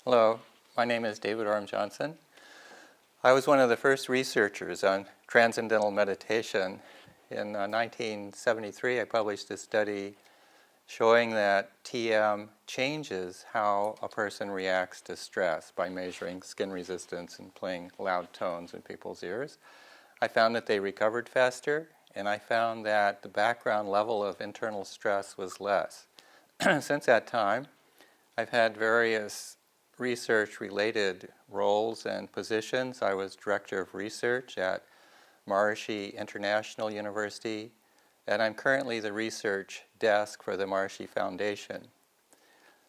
Hello, my name is David Orm Johnson. I was one of the first researchers on transcendental meditation. In 1973, I published a study showing that TM changes how a person reacts to stress by measuring skin resistance and playing loud tones in people's ears. I found that they recovered faster, and I found that the background level of internal stress was less. Since that time, I've had various research-related roles and positions. I was director of research at Maharishi International University, and I'm currently the research desk for the Maharishi Foundation.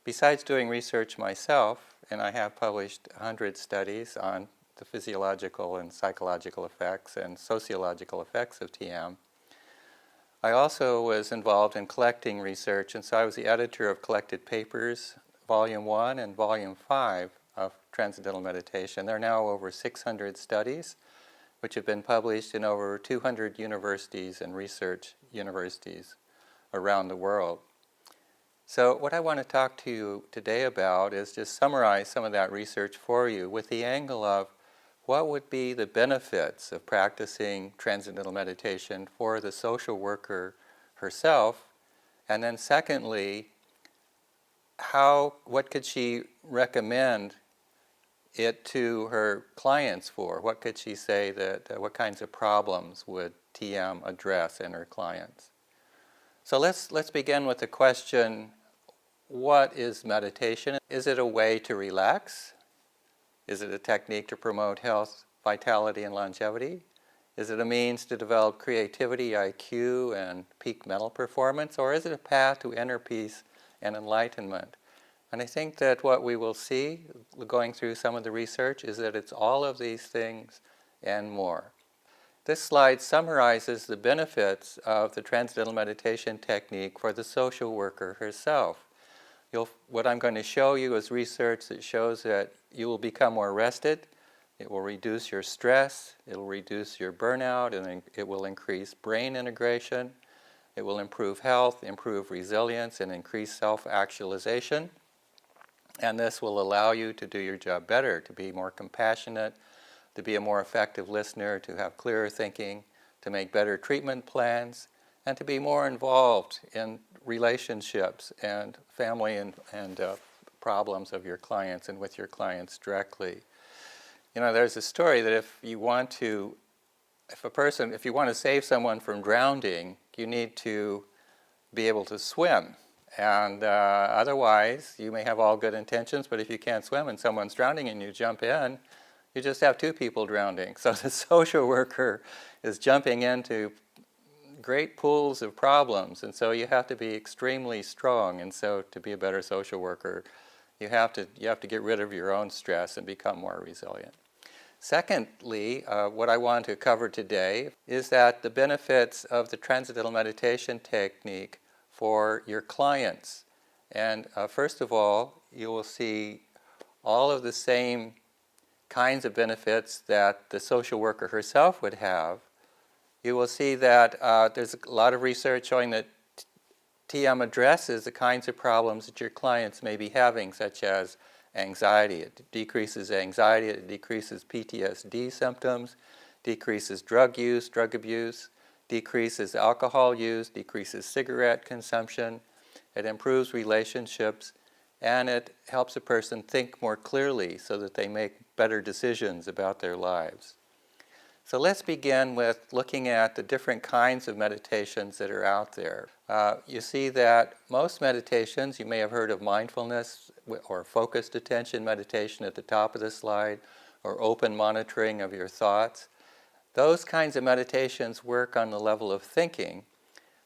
Besides doing research myself, and I have published 100 studies on the physiological and psychological effects and sociological effects of TM, I also was involved in collecting research, and so I was the editor of Collected Papers, Volume 1 and Volume 5 of Transcendental Meditation. There are now over 600 studies, which have been published in over 200 universities and research universities around the world. So what I want to talk to you today about is just summarize some of that research for you with the angle of what would be the benefits of practicing transcendental meditation for the social worker herself, and then secondly, what could she recommend it to her clients for? What could she say what kinds of problems would TM address in her clients? So let's begin with the question, what is meditation? Is it a way to relax? Is it a technique to promote health, vitality, and longevity? Is it a means to develop creativity, IQ, and peak mental performance? Or is it a path to inner peace and enlightenment? And I think that what we will see, going through some of the research, is that it's all of these things and more. This slide summarizes the benefits of the transcendental meditation technique for the social worker herself. What I'm going to show you is research that shows that you will become more rested, it will reduce your stress, it will reduce your burnout, and it will increase brain integration, it will improve health, improve resilience, and increase self-actualization. And this will allow you to do your job better, to be more compassionate, to be a more effective listener, to have clearer thinking, to make better treatment plans, and to be more involved in relationships and family and problems of your clients and with your clients directly. You know, there's a story that if you want to save someone from drowning, you need to be able to swim. And otherwise, you may have all good intentions, but if you can't swim and someone's drowning and you jump in, you just have two people drowning. So the social worker is jumping into great pools of problems, and so you have to be extremely strong. And so to be a better social worker, you have to get rid of your own stress and become more resilient. Secondly, what I want to cover today is that the benefits of the transcendental meditation technique for your clients. And first of all, you will see all of the same kinds of benefits that the social worker herself would have. You will see that there's a lot of research showing that TM addresses the kinds of problems that your clients may be having, such as anxiety. It decreases anxiety, it decreases PTSD symptoms, decreases drug use, drug abuse, decreases alcohol use, decreases cigarette consumption, it improves relationships, and it helps a person think more clearly so that they make better decisions about their lives. So let's begin with looking at the different kinds of meditations that are out there. You see that most meditations, you may have heard of mindfulness or focused attention meditation at the top of the slide, or open monitoring of your thoughts. Those kinds of meditations work on the level of thinking.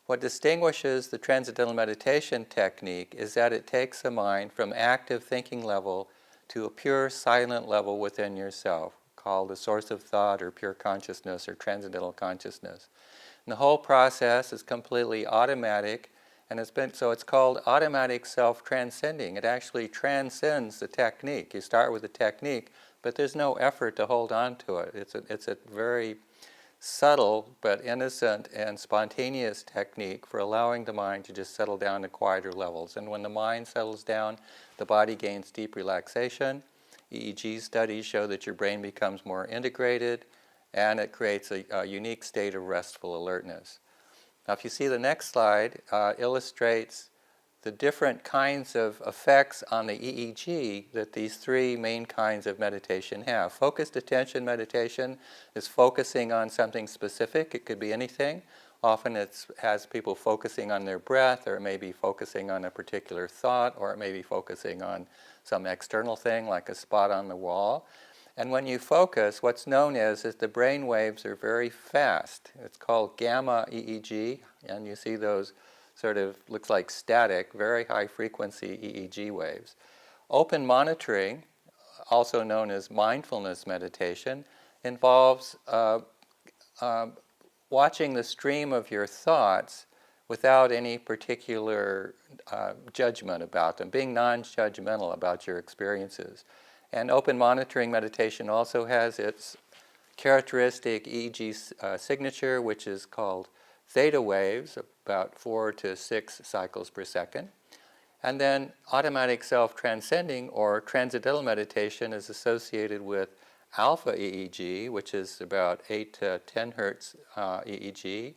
What distinguishes the transcendental meditation technique is that it takes the mind from active thinking level to a pure silent level within yourself, called the source of thought or pure consciousness or transcendental consciousness. And the whole process is completely automatic, and it's called automatic self-transcending. It actually transcends the technique. You start with the technique, but there's no effort to hold on to it. It's a very subtle but innocent and spontaneous technique for allowing the mind to just settle down to quieter levels. And when the mind settles down, the body gains deep relaxation. EEG studies show that your brain becomes more integrated, and it creates a unique state of restful alertness. Now, if you see the next slide, illustrates the different kinds of effects on the EEG that these three main kinds of meditation have. Focused attention meditation is focusing on something specific. It could be anything. Often it has people focusing on their breath, or it may be focusing on a particular thought, or it may be focusing on some external thing like a spot on the wall. And when you focus, what's known is the brain waves are very fast. It's called gamma EEG, and you see those sort of, looks like static, very high frequency EEG waves. Open monitoring, also known as mindfulness meditation, involves watching the stream of your thoughts without any particular judgment about them, being non-judgmental about your experiences. And open monitoring meditation also has its characteristic EEG signature, which is called theta waves, about 4 to 6 cycles per second. And then automatic self-transcending or transcendental meditation is associated with alpha EEG, which is about 8 to 10 hertz EEG,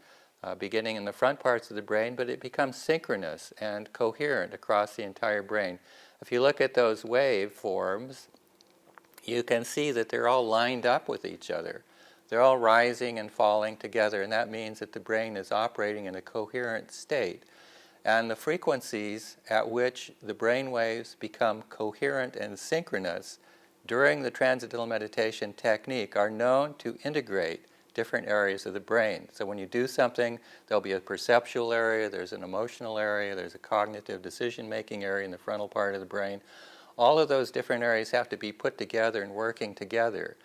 beginning in the front parts of the brain, but it becomes synchronous and coherent across the entire brain. If you look at those waveforms, you can see that they're all lined up with each other. They're all rising and falling together, and that means that the brain is operating in a coherent state. And the frequencies at which the brain waves become coherent and synchronous during the transcendental meditation technique are known to integrate different areas of the brain. So when you do something, there'll be a perceptual area, there's an emotional area, there's a cognitive decision-making area in the frontal part of the brain. All of those different areas have to be put together and working together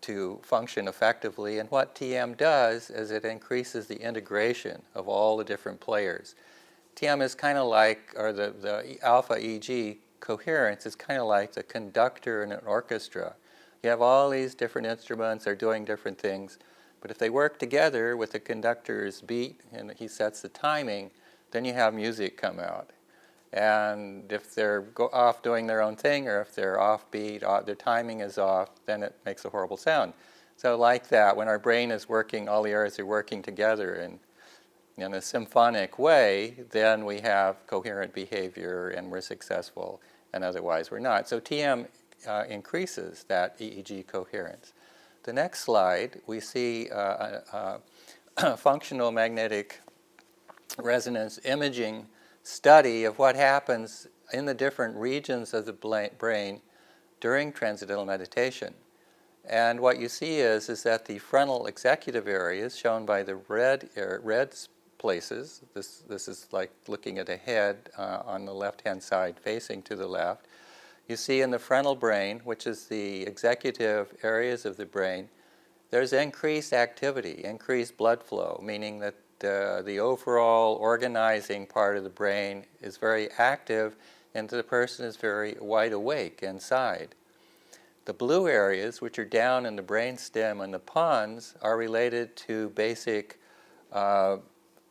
to function effectively. And what TM does is it increases the integration of all the different players. TM is kind of like, or the alpha EEG coherence is kind of like the conductor in an orchestra. You have all these different instruments, they're doing different things, but if they work together with the conductor's beat and he sets the timing, then you have music come out. And if they're off doing their own thing, or if they're off beat, their timing is off, then it makes a horrible sound. So like that, when our brain is working, all the areas are working together in a symphonic way, then we have coherent behavior and we're successful, and otherwise we're not. So TM increases that EEG coherence. The next slide, we see functional magnetic resonance imaging study of what happens in the different regions of the brain during transcendental meditation. And what you see is that the frontal executive areas, shown by the red places, this is like looking at a head on the left-hand side facing to the left. You see in the frontal brain, which is the executive areas of the brain, there's increased activity, increased blood flow, meaning that the overall organizing part of the brain is very active and the person is very wide awake inside. The blue areas, which are down in the brainstem and the pons, are related to basic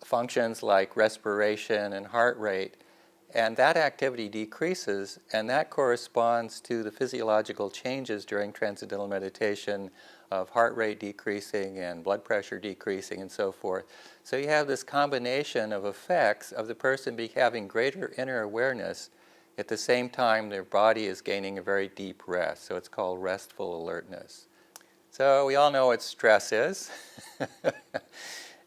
functions like respiration and heart rate, and that activity decreases, and that corresponds to the physiological changes during transcendental meditation of heart rate decreasing and blood pressure decreasing and so forth. So you have this combination of effects of the person having greater inner awareness at the same time their body is gaining a very deep rest. So it's called restful alertness. So we all know what stress is.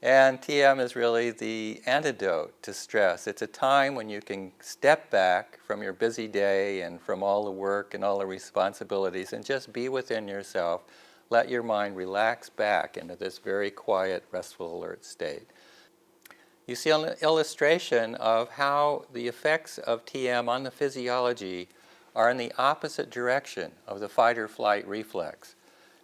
And TM is really the antidote to stress. It's a time when you can step back from your busy day and from all the work and all the responsibilities and just be within yourself. Let your mind relax back into this very quiet, restful, alert state. You see an illustration of how the effects of TM on the physiology are in the opposite direction of the fight-or-flight reflex.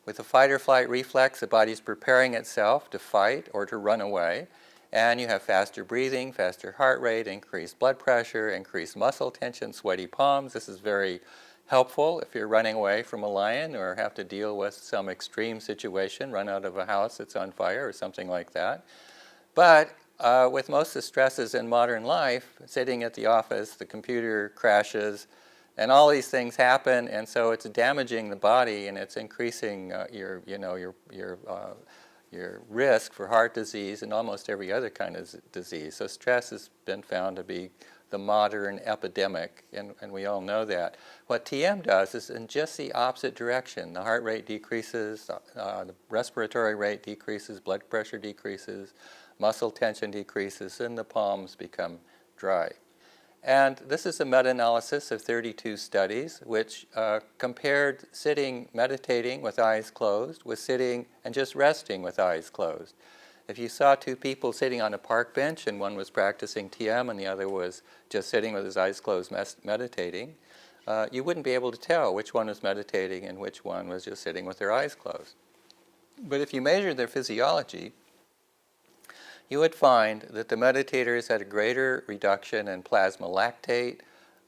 With the fight-or-flight reflex, the body's preparing itself to fight or to run away, and you have faster breathing, faster heart rate, increased blood pressure, increased muscle tension, sweaty palms. This is very helpful if you're running away from a lion or have to deal with some extreme situation, run out of a house that's on fire or something like that. But With most of the stresses in modern life, sitting at the office, the computer crashes, and all these things happen, and so it's damaging the body, and it's increasing your risk for heart disease and almost every other kind of disease. So stress has been found to be the modern epidemic, and we all know that. What TM does is in just the opposite direction. The heart rate decreases, the respiratory rate decreases, blood pressure decreases, muscle tension decreases, and the palms become dry. And this is a meta-analysis of 32 studies which compared sitting, meditating with eyes closed with sitting and just resting with eyes closed. If you saw two people sitting on a park bench and one was practicing TM and the other was just sitting with his eyes closed meditating, you wouldn't be able to tell which one was meditating and which one was just sitting with their eyes closed. But if you measure their physiology, you would find that the meditators had a greater reduction in plasma lactate,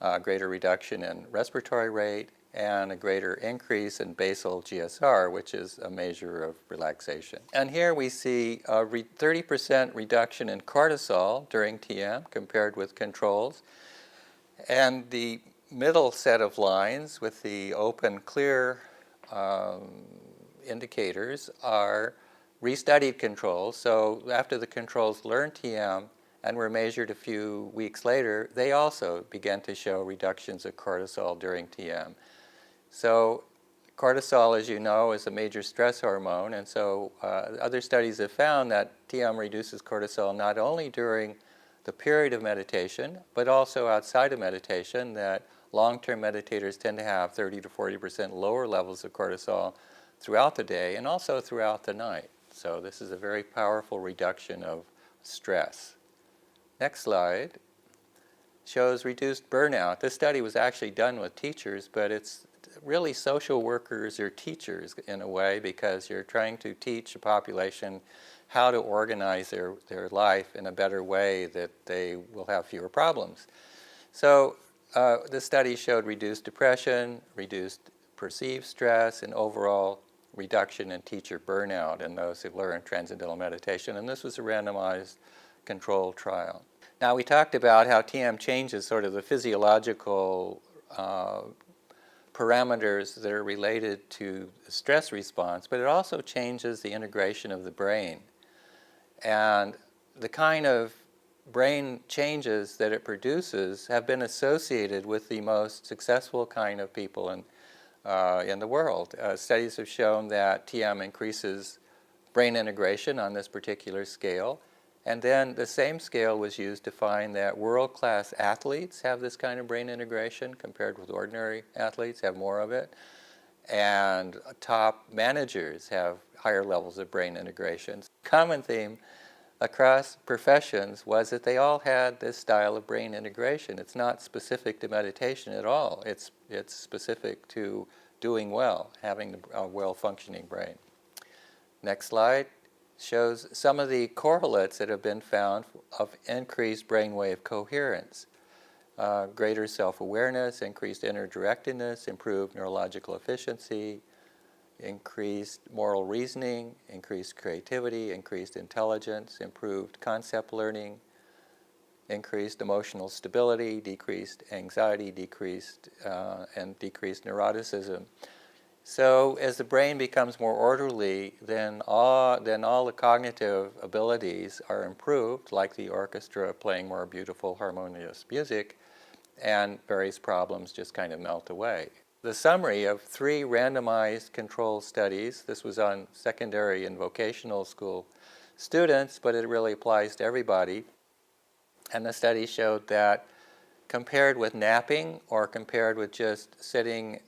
a greater reduction in respiratory rate, and a greater increase in basal GSR, which is a measure of relaxation. And here we see a 30% reduction in cortisol during TM compared with controls. And the middle set of lines with the open, clear indicators are restudied controls. So after the controls learned TM and were measured a few weeks later, they also began to show reductions of cortisol during TM. So cortisol, as you know, is a major stress hormone, and so other studies have found that TM reduces cortisol not only during the period of meditation, but also outside of meditation, that long-term meditators tend to have 30 to 40% lower levels of cortisol throughout the day and also throughout the night. So this is a very powerful reduction of stress. Next slide shows reduced burnout. This study was actually done with teachers, but it's really social workers or teachers in a way, because you're trying to teach a population how to organize their life in a better way that they will have fewer problems. So this study showed reduced depression, reduced perceived stress, and overall reduction in teacher burnout in those who learn transcendental meditation, and this was a randomized controlled trial. Now we talked about how TM changes sort of the physiological parameters that are related to the stress response, but it also changes the integration of the brain. And the kind of brain changes that it produces have been associated with the most successful kind of people in the world. Studies have shown that TM increases brain integration on this particular scale, and then the same scale was used to find that world-class athletes have this kind of brain integration compared with ordinary athletes, have more of it, and top managers have higher levels of brain integration. Common theme across professions was that they all had this style of brain integration. It's not specific to meditation at all. It's specific to doing well, having a well-functioning brain. Next slide shows some of the correlates that have been found of increased brainwave coherence. Greater self-awareness, increased inner directedness, improved neurological efficiency, increased moral reasoning, increased creativity, increased intelligence, improved concept learning, increased emotional stability, decreased anxiety, decreased neuroticism. So as the brain becomes more orderly, then all the cognitive abilities are improved, like the orchestra playing more beautiful, harmonious music, and various problems just kind of melt away. The summary of 3 randomized controlled studies, this was on secondary and vocational school students, but it really applies to everybody. And the study showed that compared with napping or compared with just sitting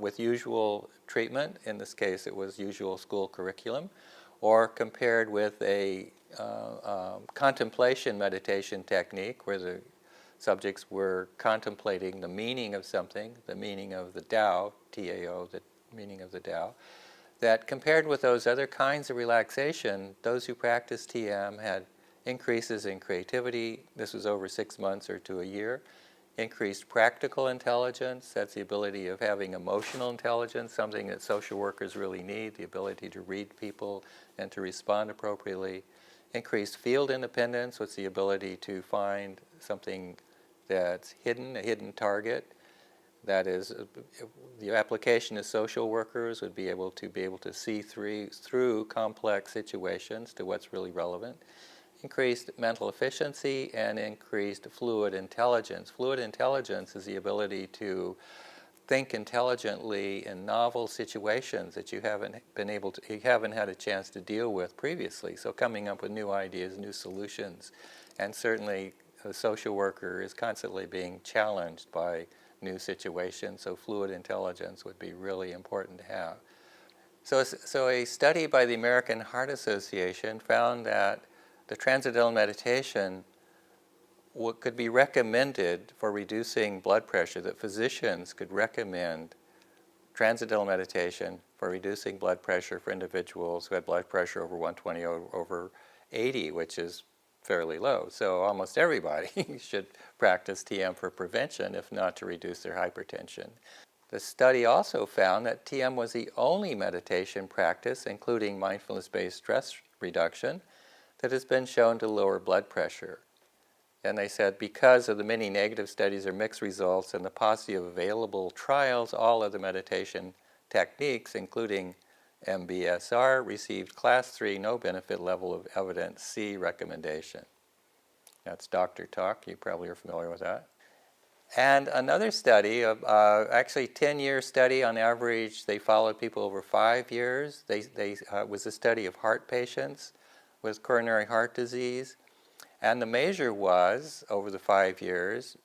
with usual treatment, in this case it was usual school curriculum, or compared with a contemplation meditation technique where the subjects were contemplating the meaning of something, the meaning of the Tao, T-A-O, the meaning of the Tao, that compared with those other kinds of relaxation, those who practiced TM had increases in creativity, this was over 6 months or to a year, increased practical intelligence, that's the ability of having emotional intelligence, something that social workers really need, the ability to read people and to respond appropriately, Increased field independence, what's the ability to find something that's hidden, a hidden target. That is, the application of social workers would be able to see through complex situations to what's really relevant. Increased mental efficiency and increased fluid intelligence. Fluid intelligence is the ability to think intelligently in novel situations that you haven't had a chance to deal with previously. So coming up with new ideas, new solutions, and certainly a social worker is constantly being challenged by new situations. So fluid intelligence would be really important to have. So a study by the American Heart Association found that the transcendental meditation could be recommended for reducing blood pressure, that physicians could recommend transcendental meditation for reducing blood pressure for individuals who had blood pressure over 120 over 80, which is fairly low. So almost everybody should practice TM for prevention, if not to reduce their hypertension. The study also found that TM was the only meditation practice, including mindfulness-based stress reduction, that has been shown to lower blood pressure. And they said because of the many negative studies or mixed results and the paucity of available trials, all of the meditation techniques, including MBSR, received Class 3 no benefit level of evidence C recommendation. That's doctor talk. You probably are familiar with that. And another study, actually 10-year study on average, they followed people over 5 years. Was a study of heart patients with coronary heart disease. And the measure was, over the 5 years,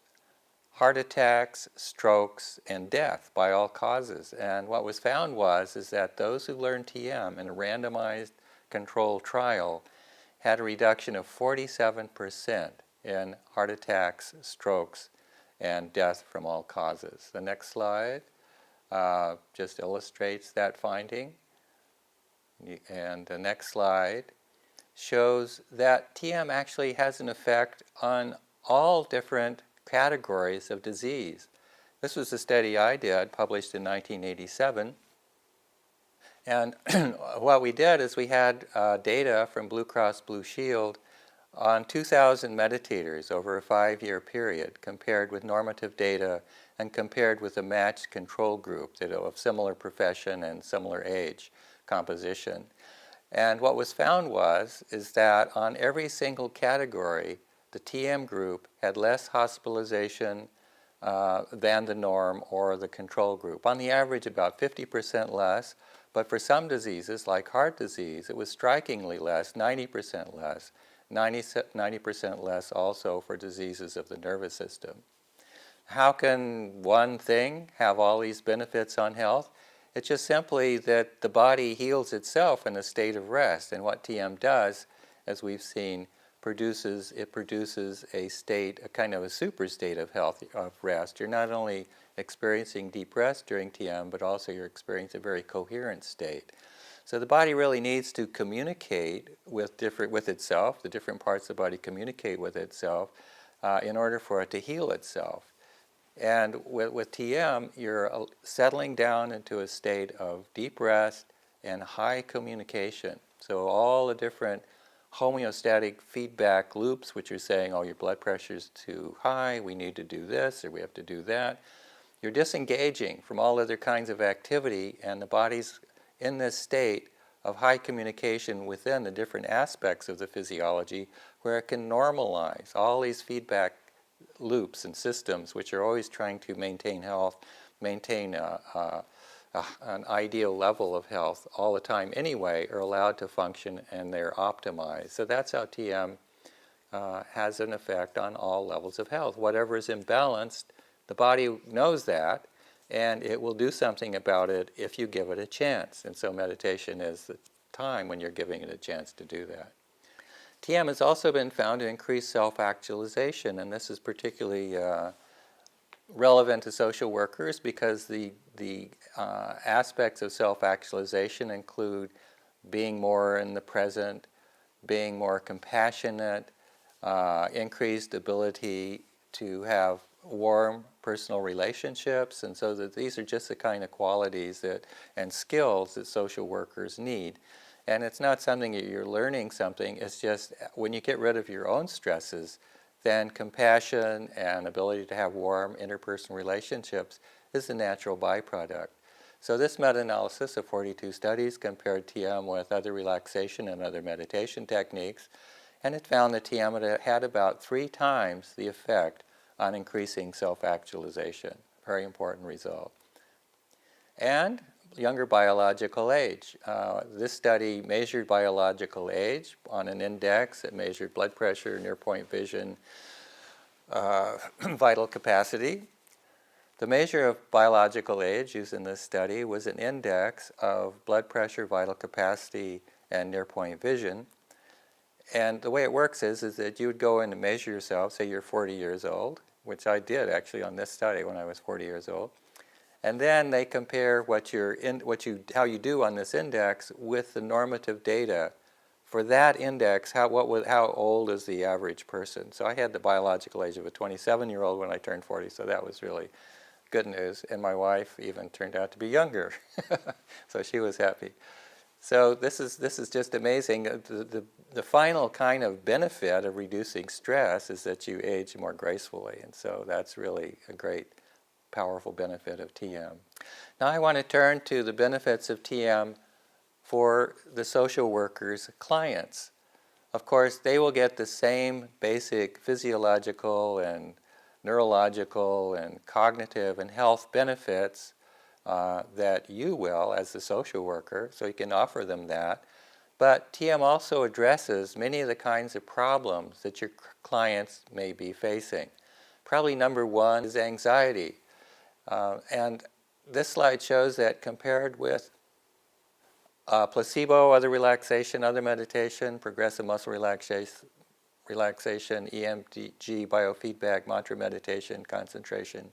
heart attacks, strokes, and death by all causes. And what was found is that those who learned TM in a randomized controlled trial had a reduction of 47% in heart attacks, strokes, and death from all causes. The next slide just illustrates that finding. And the next slide shows that TM actually has an effect on all different categories of disease. This was a study I did, published in 1987. And what we did is we had data from Blue Cross Blue Shield on 2,000 meditators over a 5-year period, compared with normative data and compared with a matched control group of similar profession and similar age composition. And what was found is that on every single category, the TM group had less hospitalization than the norm or the control group. On the average, about 50% less, but for some diseases, like heart disease, it was strikingly less, 90% less, 90% less also for diseases of the nervous system. How can one thing have all these benefits on health? It's just simply that the body heals itself in a state of rest, and what TM does, as we've seen, produces a state, a kind of a super state of health, of rest. You're not only experiencing deep rest during TM, but also you're experiencing a very coherent state. So the body really needs to communicate with itself. The different parts of the body communicate with itself in order for it to heal itself. And with TM, you're settling down into a state of deep rest and high communication. So all the different homeostatic feedback loops, which are saying, oh, your blood pressure's too high, we need to do this, or we have to do that. You're disengaging from all other kinds of activity, and the body's in this state of high communication within the different aspects of the physiology, where it can normalize all these feedback loops and systems, which are always trying to maintain health, maintain an ideal level of health all the time anyway, are allowed to function, and they're optimized. So that's how TM has an effect on all levels of health. Whatever is imbalanced, the body knows that, and it will do something about it if you give it a chance. And so meditation is the time when you're giving it a chance to do that. TM has also been found to increase self-actualization, and this is particularly relevant to social workers because the aspects of self-actualization include being more in the present, being more compassionate, increased ability to have warm personal relationships, and so that these are just the kind of qualities and skills that social workers need. And it's not something that you're learning something, it's just when you get rid of your own stresses, then compassion and ability to have warm interpersonal relationships is a natural byproduct. So this meta-analysis of 42 studies compared TM with other relaxation and other meditation techniques, and it found that TM had about 3 times the effect on increasing self-actualization. Very important result. And younger biological age. This study measured biological age on an index. It measured blood pressure, near-point vision, vital capacity. The measure of biological age used in this study was an index of blood pressure, vital capacity, and near-point vision. And the way it works is that you would go in and measure yourself, say you're 40 years old, which I did actually on this study when I was 40 years old. And then they compare how you do on this index with the normative data for that index. How old is the average person? So I had the biological age of a 27-year-old when I turned 40, so that was really good news. And my wife even turned out to be younger, so she was happy. So this is just amazing. The final kind of benefit of reducing stress is that you age more gracefully, and so that's really a great, powerful benefit of TM. Now I want to turn to the benefits of TM for the social workers' clients. Of course, they will get the same basic physiological and neurological and cognitive and health benefits that you will as the social worker, so you can offer them that. But TM also addresses many of the kinds of problems that your clients may be facing. Probably number one is anxiety. And this slide shows that compared with placebo, other relaxation, other meditation, progressive muscle relaxation, EMG, biofeedback, mantra meditation, concentration,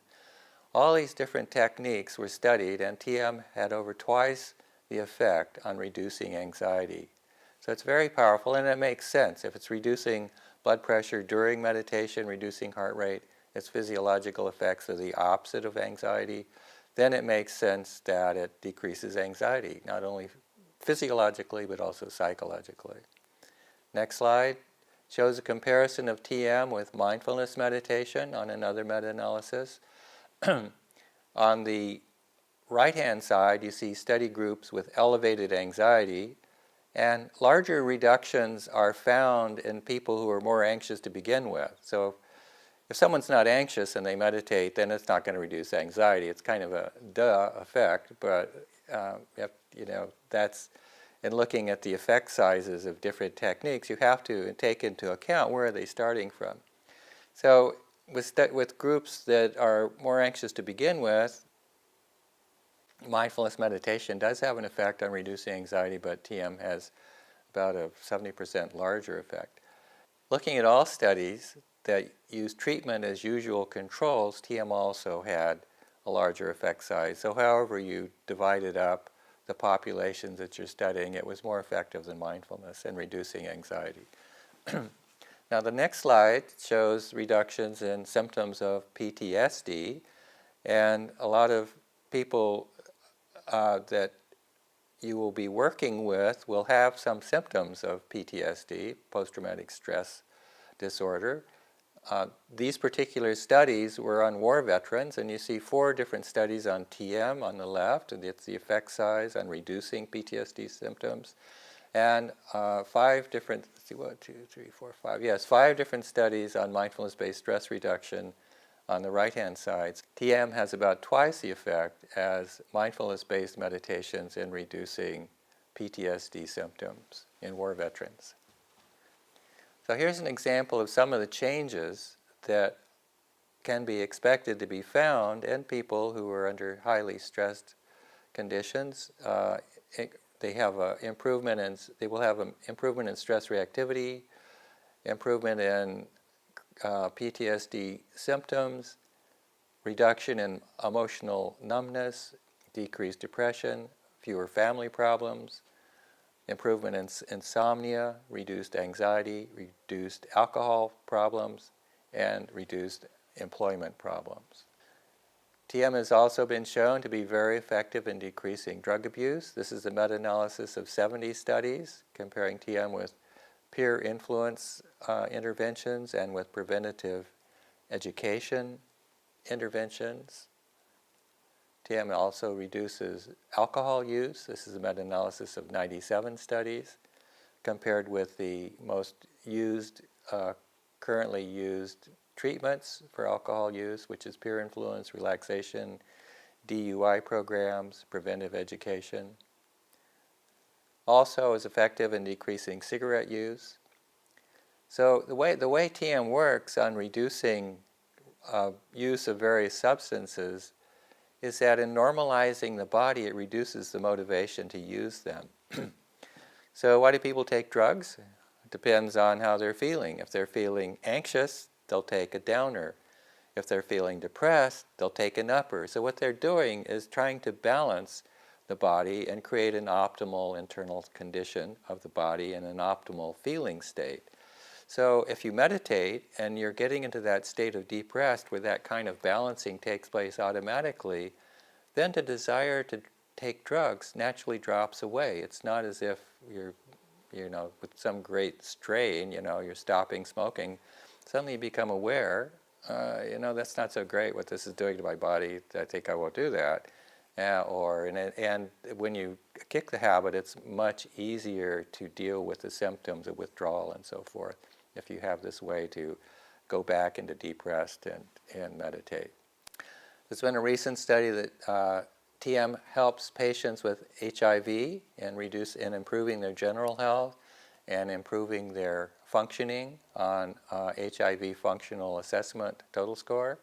all these different techniques were studied, and TM had over twice the effect on reducing anxiety. So it's very powerful, and it makes sense. If it's reducing blood pressure during meditation, reducing heart rate, its physiological effects are the opposite of anxiety, then it makes sense that it decreases anxiety, not only physiologically but also psychologically. Next slide shows a comparison of TM with mindfulness meditation on another meta-analysis. On the right-hand side, you see study groups with elevated anxiety, and larger reductions are found in people who are more anxious to begin with. So if someone's not anxious and they meditate, then it's not going to reduce anxiety. It's kind of a duh effect, but that's, in looking at the effect sizes of different techniques, you have to take into account where are they starting from. So with groups that are more anxious to begin with, mindfulness meditation does have an effect on reducing anxiety, but TM has about a 70% larger effect. Looking at all studies that use treatment as usual controls, TM also had a larger effect size. So however you divided up the populations that you're studying, it was more effective than mindfulness in reducing anxiety. Now the next slide shows reductions in symptoms of PTSD, and a lot of people that you will be working with will have some symptoms of PTSD, post-traumatic stress disorder. These particular studies were on war veterans, and you see 4 different studies on TM on the left, and it's the effect size on reducing PTSD symptoms, and 5 different, let's see, 1, 2, 3, 4, 5, yes, 5 different studies on mindfulness-based stress reduction on the right-hand side. TM has about twice the effect as mindfulness-based meditations in reducing PTSD symptoms in war veterans. So here's an example of some of the changes that can be expected to be found in people who are under highly stressed conditions. They have they will have an improvement in stress reactivity, improvement in PTSD symptoms, reduction in emotional numbness, decreased depression, fewer family problems, improvement in insomnia, reduced anxiety, reduced alcohol problems, and reduced employment problems. TM has also been shown to be very effective in decreasing drug abuse. This is a meta-analysis of 70 studies comparing TM with peer influence interventions and with preventative education interventions. TM also reduces alcohol use. This is a meta-analysis of 97 studies compared with the most used, currently used treatments for alcohol use, which is peer influence, relaxation, DUI programs, preventive education. Also is effective in decreasing cigarette use. So the way TM works on reducing use of various substances is that in normalizing the body, it reduces the motivation to use them. So why do people take drugs? It depends on how they're feeling. If they're feeling anxious, they'll take a downer. If they're feeling depressed, they'll take an upper. So what they're doing is trying to balance the body and create an optimal internal condition of the body and an optimal feeling state. So if you meditate and you're getting into that state of deep rest where that kind of balancing takes place automatically, then the desire to take drugs naturally drops away. It's not as if you're, with some great strain, you're stopping smoking. Suddenly you become aware, that's not so great what this is doing to my body. I think I won't do that. And when you kick the habit, it's much easier to deal with the symptoms of withdrawal and so forth if you have this way to go back into deep rest and meditate. There's been a recent study that TM helps patients with HIV in improving their general health and improving their functioning on HIV functional assessment total score.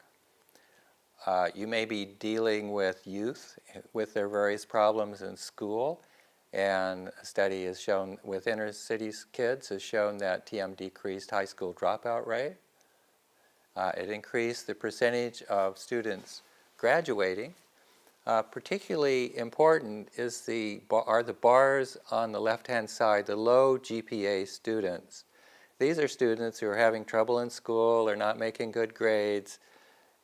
You may be dealing with youth with their various problems in school, and a study has shown with inner city kids has shown that TM decreased high school dropout rate. It increased the percentage of students graduating. Particularly important are the bars on the left-hand side, the low GPA students. These are students who are having trouble in school or not making good grades.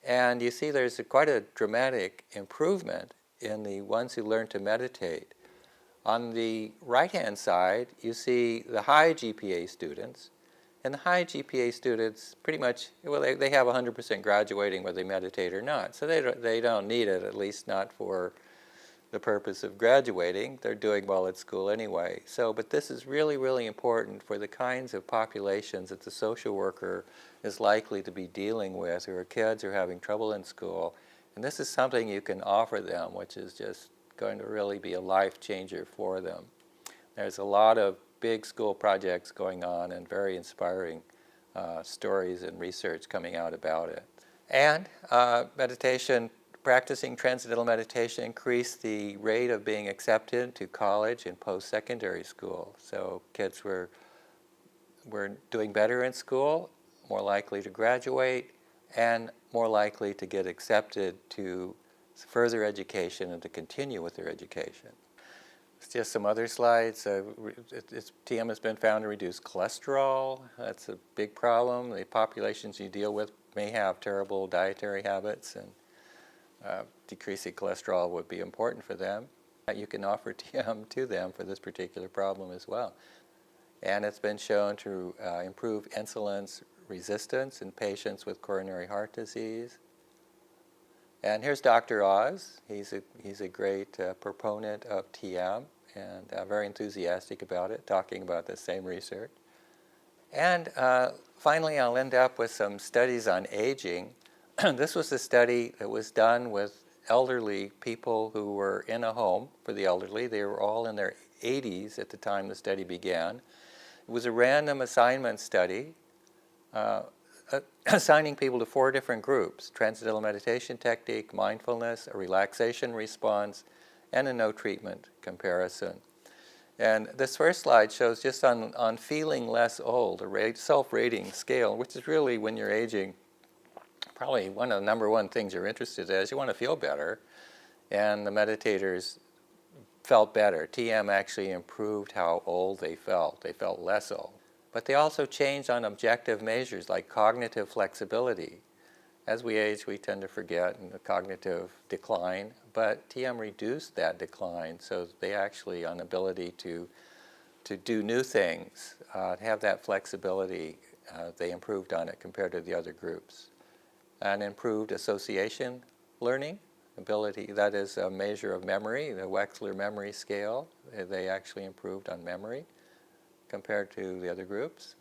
And you see there's quite a dramatic improvement in the ones who learn to meditate. On the right-hand side, you see the high GPA students. And the high GPA students pretty much, they have 100% graduating whether they meditate or not. So they don't need it, at least not for the purpose of graduating. They're doing well at school anyway. But this is really, really important for the kinds of populations that the social worker is likely to be dealing with, who are kids who are having trouble in school. And this is something you can offer them, which is just going to really be a life changer for them. There's a lot of big school projects going on and very inspiring stories and research coming out about it. And meditation, practicing transcendental meditation increased the rate of being accepted to college and post-secondary school. So kids were doing better in school, more likely to graduate, and more likely to get accepted to further education and to continue with their education. Just some other slides. TM has been found to reduce cholesterol. That's a big problem. The populations you deal with may have terrible dietary habits, and decreasing cholesterol would be important for them. You can offer TM to them for this particular problem as well. And it's been shown to improve insulin resistance in patients with coronary heart disease. And here's Dr. Oz. He's a great proponent of TM and very enthusiastic about it, talking about the same research. And finally, I'll end up with some studies on aging. This was a study that was done with elderly people who were in a home for the elderly. They were all in their 80s at the time the study began. It was a random assignment study, assigning people to 4 different groups: transcendental meditation technique, mindfulness, a relaxation response, and a no treatment comparison. And this first slide shows just on feeling less old, a self-rating scale, which is really, when you're aging, probably one of the number one things you're interested in is you want to feel better. And the meditators felt better. TM actually improved how old they felt. They felt less old. But they also changed on objective measures like cognitive flexibility. As we age, we tend to forget and the cognitive decline, but TM reduced that decline, so they actually, on ability to do new things, have that flexibility, they improved on it compared to the other groups. And improved association learning ability, that is a measure of memory, the Wechsler memory scale, they actually improved on memory compared to the other groups.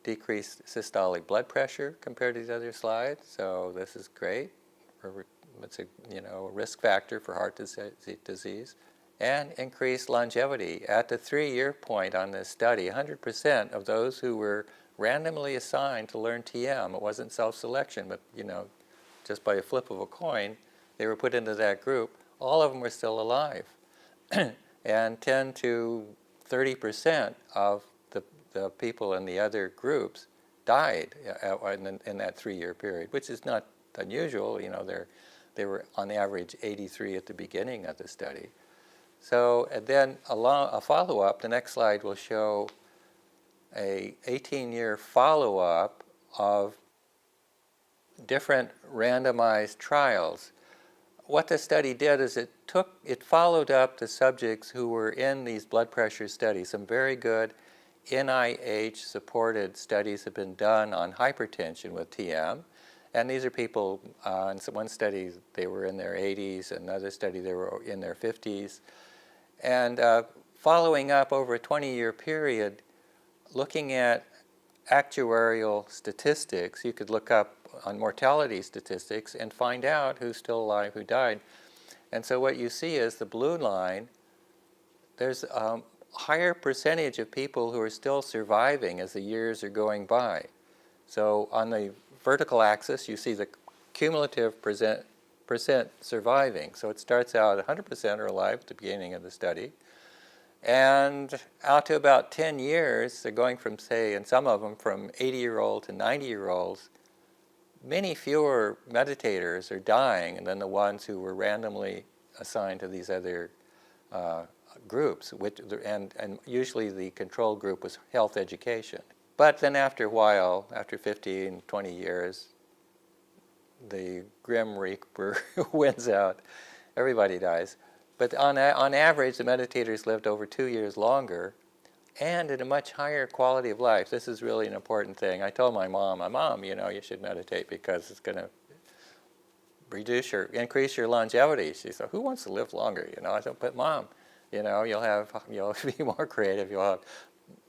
Decreased systolic blood pressure compared to the other slides, so this is great. It's a risk factor for heart disease. And increased longevity. At the 3-year point on this study, 100% of those who were randomly assigned to learn TM, it wasn't self-selection, but just by a flip of a coin, they were put into that group, all of them were still alive. And 10 to 30% of the people in the other groups died in that 3-year period, which is not unusual. They were on average 83 at the beginning of the study. So and then a follow-up, the next slide will show a 18-year follow-up of different randomized trials. What the study did is it followed up the subjects who were in these blood pressure studies. Some very good NIH-supported studies have been done on hypertension with TM. And these are people, in one study they were in their 80s, another study they were in their 50s. And following up over a 20-year period, looking at actuarial statistics, you could look up on mortality statistics and find out who's still alive, who died. And so what you see is the blue line, there's a higher percentage of people who are still surviving as the years are going by. So on the vertical axis, you see the cumulative percent surviving. So it starts out 100% are alive at the beginning of the study. And out to about 10 years, they're going from, say, and some of them from 80-year-old to 90-year-olds, many fewer meditators are dying than the ones who were randomly assigned to these other groups, and usually the control group was health education. But then after a while, after 15, 20 years, the Grim Reaper wins out. Everybody dies. But on average, the meditators lived over 2 years longer and at a much higher quality of life. This is really an important thing. I told my mom, you should meditate because it's going to increase your longevity. She said, who wants to live longer? I said, but Mom, you'll be more creative,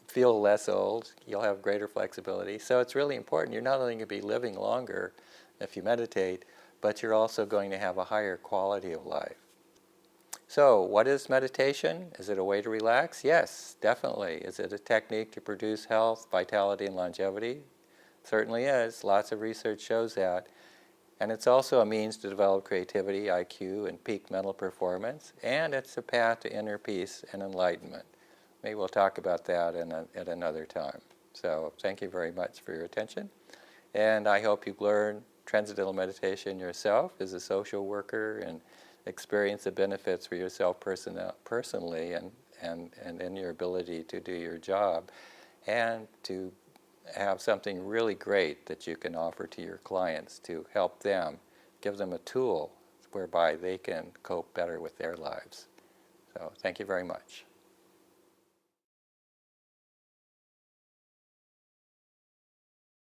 feel less old, you'll have greater flexibility. So it's really important. You're not only going to be living longer if you meditate, but you're also going to have a higher quality of life. So what is meditation? Is it a way to relax? Yes, definitely. Is it a technique to produce health, vitality, and longevity? Certainly is. Lots of research shows that. And it's also a means to develop creativity, IQ, and peak mental performance. And it's a path to inner peace and enlightenment. Maybe we'll talk about that at another time. So thank you very much for your attention. And I hope you've learned transcendental meditation yourself as a social worker and experience the benefits for yourself personally and in your ability to do your job and to have something really great that you can offer to your clients to help them, give them a tool whereby they can cope better with their lives. So thank you very much.